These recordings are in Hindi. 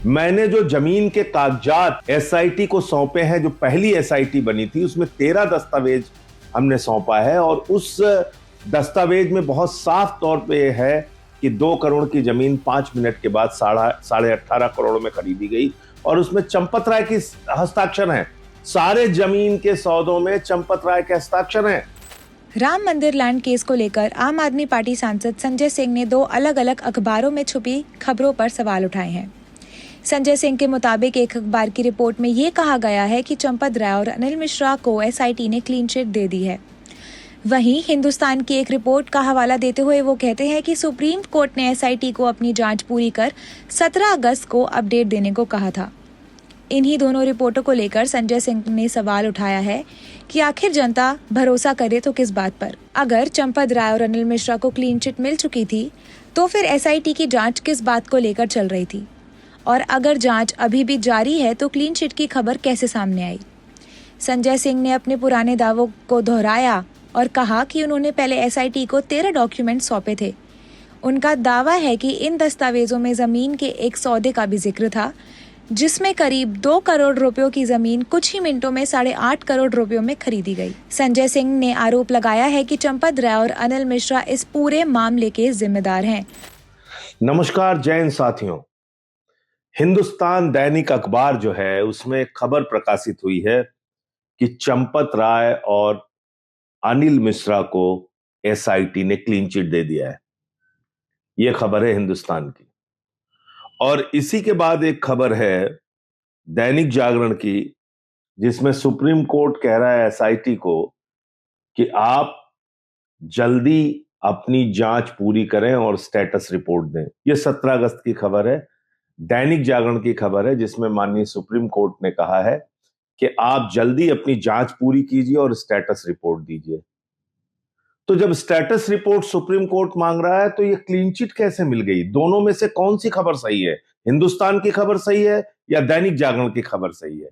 मैंने जो जमीन के कागजात एसआईटी को सौंपे हैं, जो पहली एसआईटी बनी थी, उसमें 13 दस्तावेज हमने सौंपा है और उस दस्तावेज में बहुत साफ तौर पे है कि 2 करोड़ की जमीन 5 मिनट के बाद 18.5 करोड़ में खरीदी गई और उसमें चंपत राय की हस्ताक्षर हैं। सारे जमीन के सौदों में चंपत राय के हस्ताक्षर हैं। राम मंदिर लैंड केस को लेकर आम आदमी पार्टी सांसद संजय सिंह ने 2 अलग-अलग अखबारों में छुपी खबरों पर सवाल उठाए हैं। संजय सिंह के मुताबिक एक अखबार की रिपोर्ट में ये कहा गया है कि चंपत राय और अनिल मिश्रा को एसआईटी ने क्लीन चिट दे दी है। वहीं हिंदुस्तान की एक रिपोर्ट का हवाला देते हुए वो कहते हैं कि सुप्रीम कोर्ट ने एसआईटी को अपनी जांच पूरी कर 17 अगस्त को अपडेट देने को कहा था। इन्हीं दोनों रिपोर्टों को लेकर संजय सिंह ने सवाल उठाया है कि आखिर जनता भरोसा करे तो किस बात पर। अगर चंपत राय और अनिल मिश्रा को क्लीन चिट मिल चुकी थी तो फिर एसआईटी की जांच किस बात को लेकर चल रही थी, और अगर जांच अभी भी जारी है तो क्लीन चिट की खबर कैसे सामने आई। संजय सिंह ने अपने पुराने दावों को दोहराया और कहा कि उन्होंने पहले एसआईटी को 13 डॉक्यूमेंट सौंपे थे। उनका दावा है कि इन दस्तावेजों में जमीन के एक सौदे का भी जिक्र था, जिसमें करीब 2 करोड़ रुपयों की जमीन कुछ ही मिनटों में 8.5 करोड़ रुपयों में खरीदी गई। संजय सिंह ने आरोप लगाया है कि चंपत राय और अनिल मिश्रा इस पूरे मामले के जिम्मेदार हैं। नमस्कार जैन साथियों, हिंदुस्तान दैनिक अखबार जो है उसमें खबर प्रकाशित हुई है कि चंपत राय और अनिल मिश्रा को एसआईटी ने क्लीन चिट दे दिया है। यह खबर है हिंदुस्तान की। और इसी के बाद एक खबर है दैनिक जागरण की, जिसमें सुप्रीम कोर्ट कह रहा है एसआईटी को कि आप जल्दी अपनी जांच पूरी करें और स्टेटस रिपोर्ट दें। यह 17 अगस्त की खबर है, दैनिक जागरण की खबर है, जिसमें माननीय सुप्रीम कोर्ट ने कहा है कि आप जल्दी अपनी जांच पूरी कीजिए और स्टेटस रिपोर्ट दीजिए। तो जब स्टेटस रिपोर्ट सुप्रीम कोर्ट मांग रहा है तो ये क्लीन चिट कैसे मिल गई? दोनों में से कौन सी खबर सही है? हिंदुस्तान की खबर सही है या दैनिक जागरण की खबर सही है?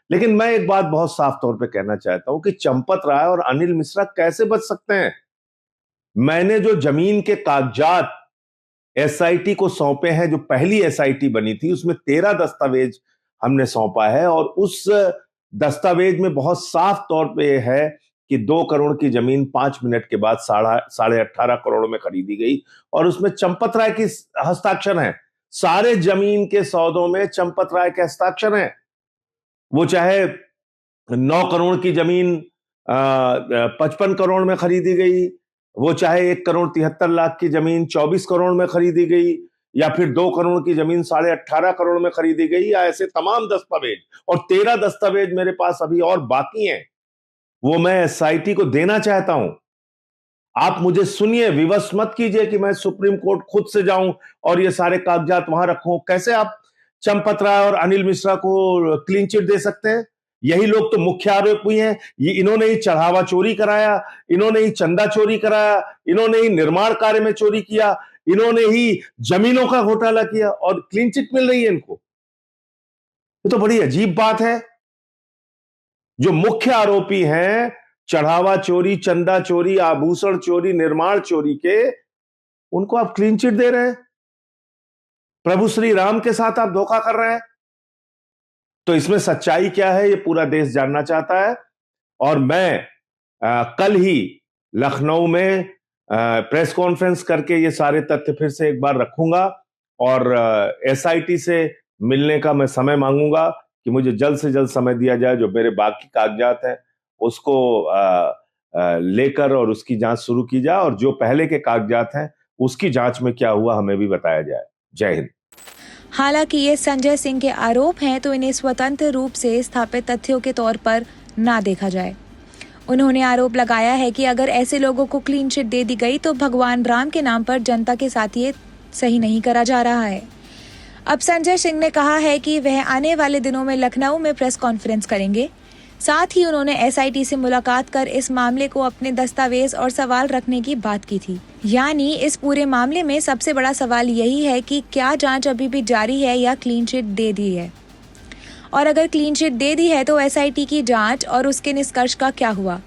लेकिन मैं एक बात बहुत साफ तौर पे कहना चाहता हूं कि चंपत राय और अनिल मिश्रा कैसे बच सकते हैं? मैंने जो जमीन के कागजात एसआईटी को सौंपे हैं, जो पहली एसआईटी बनी थी, उसमें 13 दस्तावेज हमने सौंपा है और उस दस्तावेज में बहुत साफ तौर पे है कि 2 करोड़ की जमीन 5 मिनट के बाद 18.5 करोड़ में खरीदी गई और उसमें चंपत राय की हस्ताक्षर हैं। सारे जमीन के सौदों में चंपत राय के हस्ताक्षर हैं। वो चाहे 9 करोड़ की जमीन 55 करोड़ में खरीदी गई, वो चाहे 1 करोड़ 73 लाख की जमीन 24 करोड़ में खरीदी गई, या फिर 2 करोड़ की जमीन 18.5 करोड़ में खरीदी गई, या ऐसे तमाम दस्तावेज। और 13 दस्तावेज मेरे पास अभी और बाकी हैं, वो मैं एसआईटी को देना चाहता हूं। आप मुझे सुनिए, विवश मत कीजिए कि मैं सुप्रीम कोर्ट खुद से जाऊं और ये सारे कागजात वहां रखूं। कैसे आप चंपत राय और अनिल मिश्रा को क्लीन चिट दे सकते हैं? यही लोग तो मुख्य आरोपी हैं। ये इन्होंने ही चढ़ावा चोरी कराया, इन्होंने ही चंदा चोरी कराया, इन्होंने ही निर्माण कार्य में चोरी किया, इन्होंने ही जमीनों का घोटाला किया और क्लीन चिट मिल रही है इनको। ये तो बड़ी अजीब बात है। जो मुख्य आरोपी हैं चढ़ावा चोरी, चंदा चोरी, आभूषण चोरी, निर्माण चोरी के, उनको आप क्लीन चिट दे रहे हैं। प्रभु श्री राम के साथ आप धोखा कर रहे हैं। तो इसमें सच्चाई क्या है, ये पूरा देश जानना चाहता है। और मैं कल ही लखनऊ में प्रेस कॉन्फ्रेंस करके ये सारे तथ्य फिर से एक बार रखूंगा और एसआईटी से मिलने का मैं समय मांगूंगा कि मुझे जल्द से जल्द समय दिया जाए। जो मेरे बाकी कागजात हैं उसको लेकर और उसकी जांच शुरू की जाए, और जो पहले के कागजात हैं उसकी जांच में क्या हुआ हमें भी बताया जाए। जय हिंद। हालांकि ये संजय सिंह के आरोप हैं तो इन्हें स्वतंत्र रूप से स्थापित तथ्यों के तौर पर ना देखा जाए। उन्होंने आरोप लगाया है कि अगर ऐसे लोगों को क्लीन चिट दे दी गई तो भगवान राम के नाम पर जनता के साथ ये सही नहीं करा जा रहा है। अब संजय सिंह ने कहा है कि वह आने वाले दिनों में लखनऊ में प्रेस कॉन्फ्रेंस करेंगे। साथ ही उन्होंने एसआईटी से मुलाकात कर इस मामले को अपने दस्तावेज और सवाल रखने की बात की थी। यानी इस पूरे मामले में सबसे बड़ा सवाल यही है कि क्या जांच अभी भी जारी है या क्लीन चिट दे दी है, और अगर क्लीन चिट दे दी है तो एसआईटी की जांच और उसके निष्कर्ष का क्या हुआ।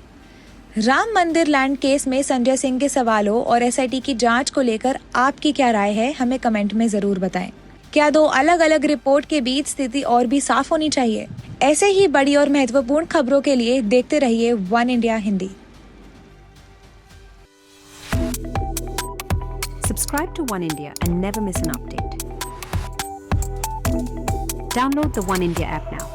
राम मंदिर लैंड केस में संजय सिंह के सवालों और एसआईटी की जांच को लेकर आपकी क्या राय है, हमें कमेंट में जरूर बताएं। क्या दो अलग अलग रिपोर्ट के बीच स्थिति और भी साफ होनी चाहिए? ऐसे ही बड़ी और महत्वपूर्ण खबरों के लिए देखते रहिए one India Hindi. Subscribe to One India and never miss an update. Download the One India app now.